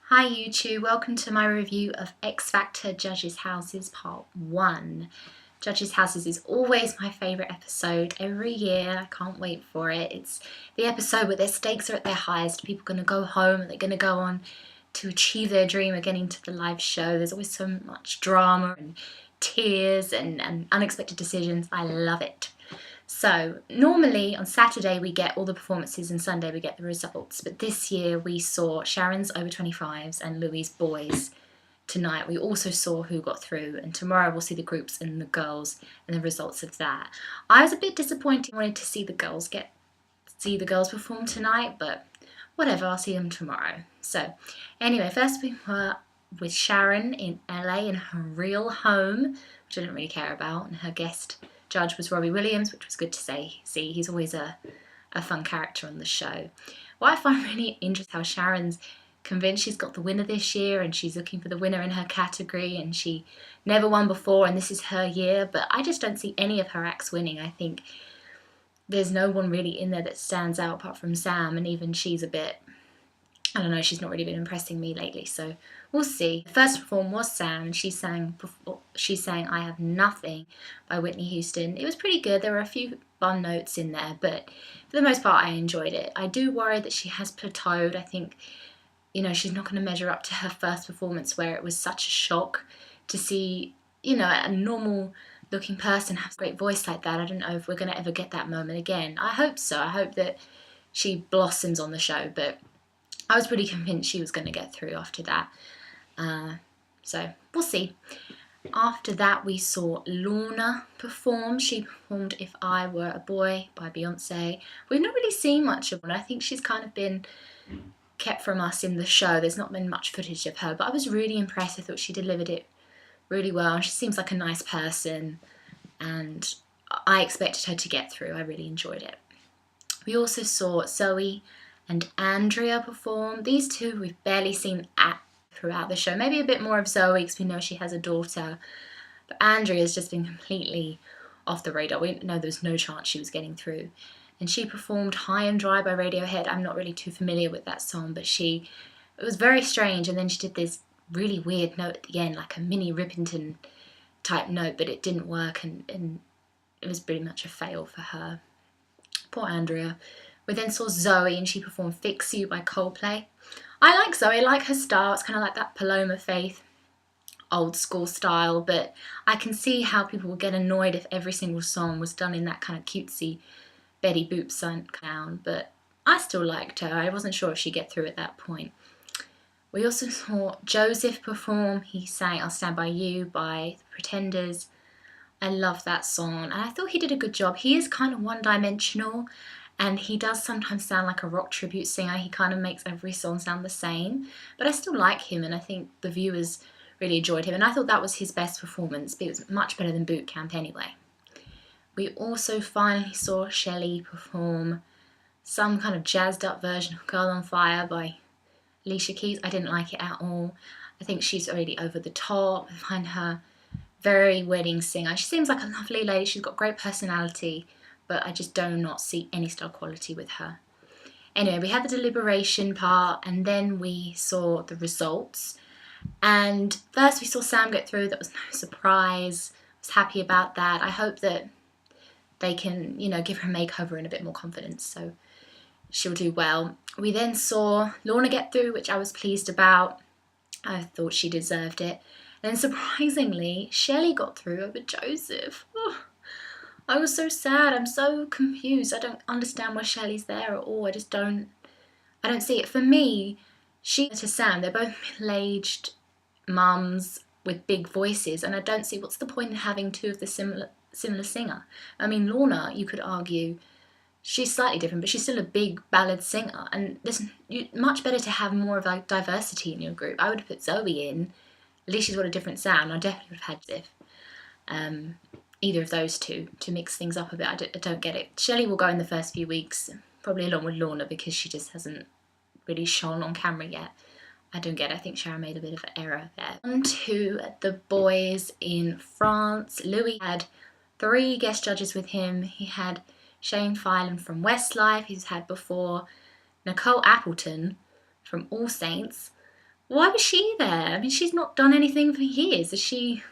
Hi YouTube, welcome to my review of X Factor Judges Houses Part 1. Judges Houses is always my favourite episode every year. I can't wait for it. It's the episode where their stakes are at their highest. People are going to go home and they're going to go on to achieve their dream of getting to the live show. There's always so much drama and tears and unexpected decisions. I love it. So normally on Saturday we get all the performances and Sunday we get the results, but this year we saw Sharon's over 25s and Louis' boys. Tonight we also saw who got through, and tomorrow we'll see the groups and the girls and the results of that. I was a bit disappointed. I wanted to see the girls perform tonight, but whatever, I'll see them tomorrow. So anyway, first we were with Sharon in LA in her real home, which I didn't really care about, and her guest judge was Robbie Williams, which was good to see. He's always a fun character on the show. What I find really interesting how Sharon's convinced she's got the winner this year and she's looking for the winner in her category, and she never won before and this is her year, but I just don't see any of her acts winning. I think there's no one really in there that stands out apart from Sam, and even she's a bit, I don't know, she's not really been impressing me lately, so we'll see. The first perform was Sam. She sang I Have Nothing by Whitney Houston. It was pretty good. There were a few bum notes in there, but for the most part I enjoyed it. I do worry that she has plateaued. I think, she's not going to measure up to her first performance where it was such a shock to see, a normal looking person have a great voice like that. I don't know if we're going to ever get that moment again. I hope so. I hope that she blossoms on the show, but I was pretty convinced she was going to get through after that. So we'll see. After that we saw Lorna perform. She performed If I Were a Boy by Beyonce. We've not really seen much of her. I think she's kind of been kept from us in the show. There's not been much footage of her, but I was really impressed. I thought she delivered it really well. She seems like a nice person and I expected her to get through. I really enjoyed it. We also saw Zoe and Andrea perform. These two we've barely seen throughout the show. Maybe a bit more of Zoe because we know she has a daughter, but Andrea's just been completely off the radar. We know there's no chance she was getting through. And she performed High and Dry by Radiohead. I'm not really too familiar with that song, but it was very strange, and then she did this really weird note at the end, like a Minnie Riperton type note, but it didn't work, and it was pretty much a fail for her. Poor Andrea. We then saw Zoe and she performed Fix You by Coldplay. I like Zoe, I like her style. It's kind of like that Paloma Faith old school style, but I can see how people would get annoyed if every single song was done in that kind of cutesy Betty Boop sound, but I still liked her. I wasn't sure if she'd get through at that point. We also saw Joseph perform. He sang I'll Stand By You by The Pretenders. I love that song and I thought he did a good job. He is kind of one-dimensional and he does sometimes sound like a rock tribute singer. He kind of makes every song sound the same, but I still like him and I think the viewers really enjoyed him, and I thought that was his best performance, but it was much better than Boot Camp anyway. We also finally saw Shelley perform some kind of jazzed up version of Girl on Fire by Alicia Keys. I didn't like it at all. I think she's already over the top. I find her very wedding singer. She seems like a lovely lady. She's got great personality, but I just do not see any style quality with her. Anyway, we had the deliberation part and then we saw the results. And first we saw Sam get through. That was no surprise. I was happy about that. I hope that they can, give her a makeover and a bit more confidence, so she'll do well. We then saw Lorna get through, which I was pleased about. I thought she deserved it. And then surprisingly, Shelley got through over Joseph. Oh, I was so sad. I'm so confused. I don't understand why Shelley's there at all. I don't see it. For me, she to Sam, they're both middle-aged mums with big voices, and I don't see what's the point in having two of the similar singer. I mean, Lorna, you could argue, she's slightly different, but she's still a big ballad singer, and there's much better to have more of a diversity in your group. I would have put Zoe in. At least she's got a different sound. I definitely would have had Ziff. Either of those two to mix things up a bit. I don't get it. Shelley will go in the first few weeks, probably along with Lorna, because she just hasn't really shone on camera yet. I don't get it. I think Sharon made a bit of an error there. On to the boys in France. Louis had 3 guest judges with him. He had Shane Filan from Westlife. He's had before Nicole Appleton from All Saints, Why was she there? I mean, she's not done anything for years. Is she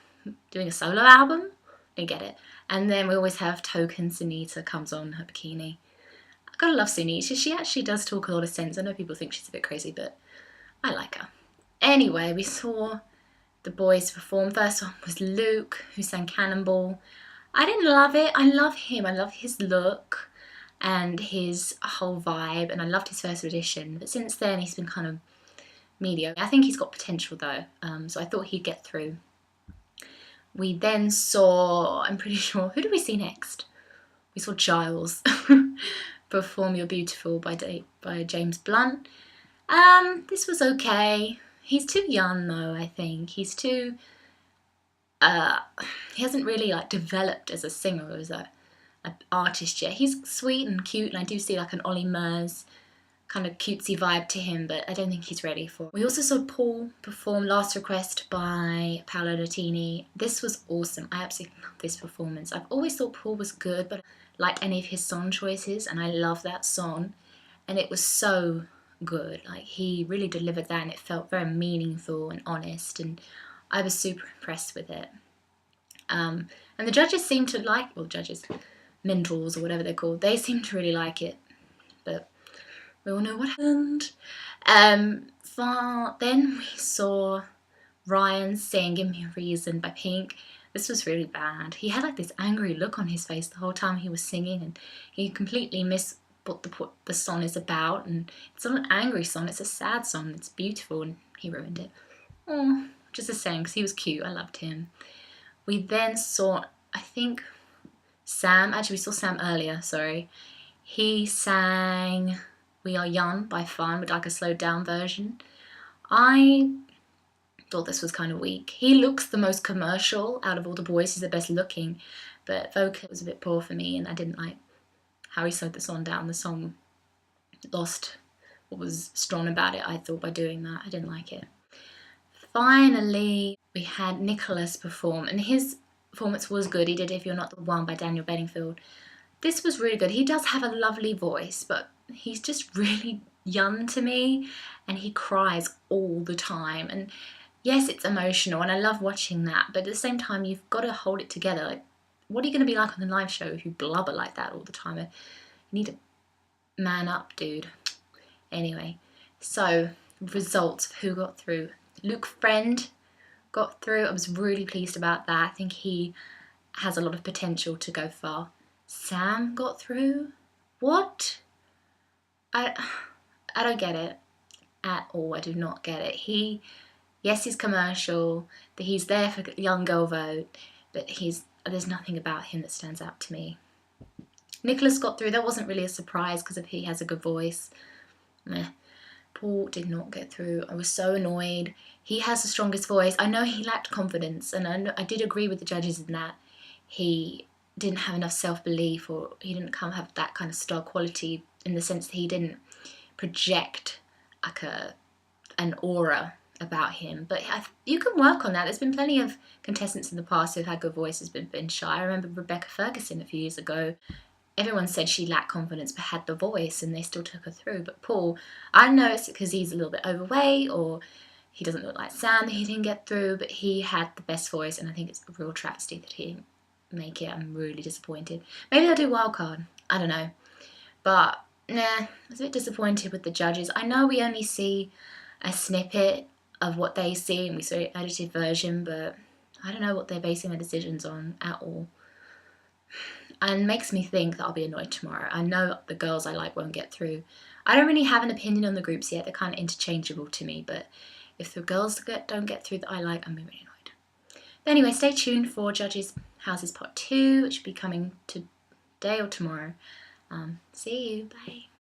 doing a solo album? I get it. And then we always have token Sunita comes on her bikini. I gotta love Sunita. She actually does talk a lot of sense. I know people think she's a bit crazy, but I like her. Anyway, we saw the boys perform. First one was Luke, who sang Cannonball. I didn't love it. I love him. I love his look and his whole vibe, and I loved his first audition. But since then, he's been kind of mediocre. I think he's got potential though, so I thought he'd get through. We then saw, I'm pretty sure, who did we see next? We saw Giles perform You're Beautiful by James Blunt. This was okay. He's too young though, I think. He's too, he hasn't really like developed as a singer or as an artist yet. He's sweet and cute, and I do see like an Ollie Murs kind of cutesy vibe to him, but I don't think he's ready for it. We also saw Paul perform Last Request by Paolo Nutini. This was awesome. I absolutely love this performance. I've always thought Paul was good, but I like any of his song choices, and I love that song, and it was so good. Like, he really delivered that, and it felt very meaningful and honest, and I was super impressed with it. And the judges seemed to like, well, judges, mentors or whatever they're called, they seemed to really like it, but we all know what happened. Then we saw Ryan sing Give Me a Reason by Pink. This was really bad. He had like this angry look on his face the whole time he was singing, and he completely missed what the song is about. And it's not an angry song, it's a sad song. It's beautiful, and he ruined it. Oh, just a shame, because he was cute. I loved him. We then saw, I think, Sam. Actually, we saw Sam earlier, sorry. He sang We Are Young by Fun, with like a slowed down version. I thought this was kind of weak. He looks the most commercial out of all the boys. He's the best looking, but vocal was a bit poor for me, and I didn't like how he slowed the song down. The song lost what was strong about it, I thought, by doing that. I didn't like it. Finally, we had Nicholas perform, and his performance was good. He did If You're Not the One by Daniel Bedingfield. This was really good. He does have a lovely voice, but he's just really young to me, and he cries all the time. And yes, it's emotional, and I love watching that, but at the same time, you've got to hold it together. Like, what are you going to be like on the live show if you blubber like that all the time? You need to man up, dude. Anyway, so results of who got through. Luke Friend got through. I was really pleased about that. I think he has a lot of potential to go far. Sam got through. What? I don't get it at all. I do not get it. Yes, he's commercial, but he's there for young girl vote, but there's nothing about him that stands out to me. Nicholas got through. That wasn't really a surprise because he has a good voice. Meh. Paul did not get through. I was so annoyed. He has the strongest voice. I know he lacked confidence, and I did agree with the judges in that he didn't have enough self-belief, or he didn't have that kind of star quality, in the sense that he didn't project like an aura about him. But you can work on that. There's been plenty of contestants in the past who've had good voices but been shy. I remember Rebecca Ferguson a few years ago. Everyone said she lacked confidence but had the voice, and they still took her through. But Paul, I don't know, it's because he's a little bit overweight, or he doesn't look like Sam that he didn't get through, but he had the best voice, and I think it's a real travesty that he didn't make it. I'm really disappointed. Maybe they'll do wildcard. I don't know. But nah, I was a bit disappointed with the judges. I know we only see a snippet of what they see, and we saw an edited version, but I don't know what they're basing their decisions on at all. And makes me think that I'll be annoyed tomorrow. I know the girls I like won't get through. I don't really have an opinion on the groups yet. They're kind of interchangeable to me, but if the girls don't get through that I like, I'm really annoyed. But anyway, stay tuned for Judges Houses Part 2, which will be coming today or tomorrow. See you. Bye.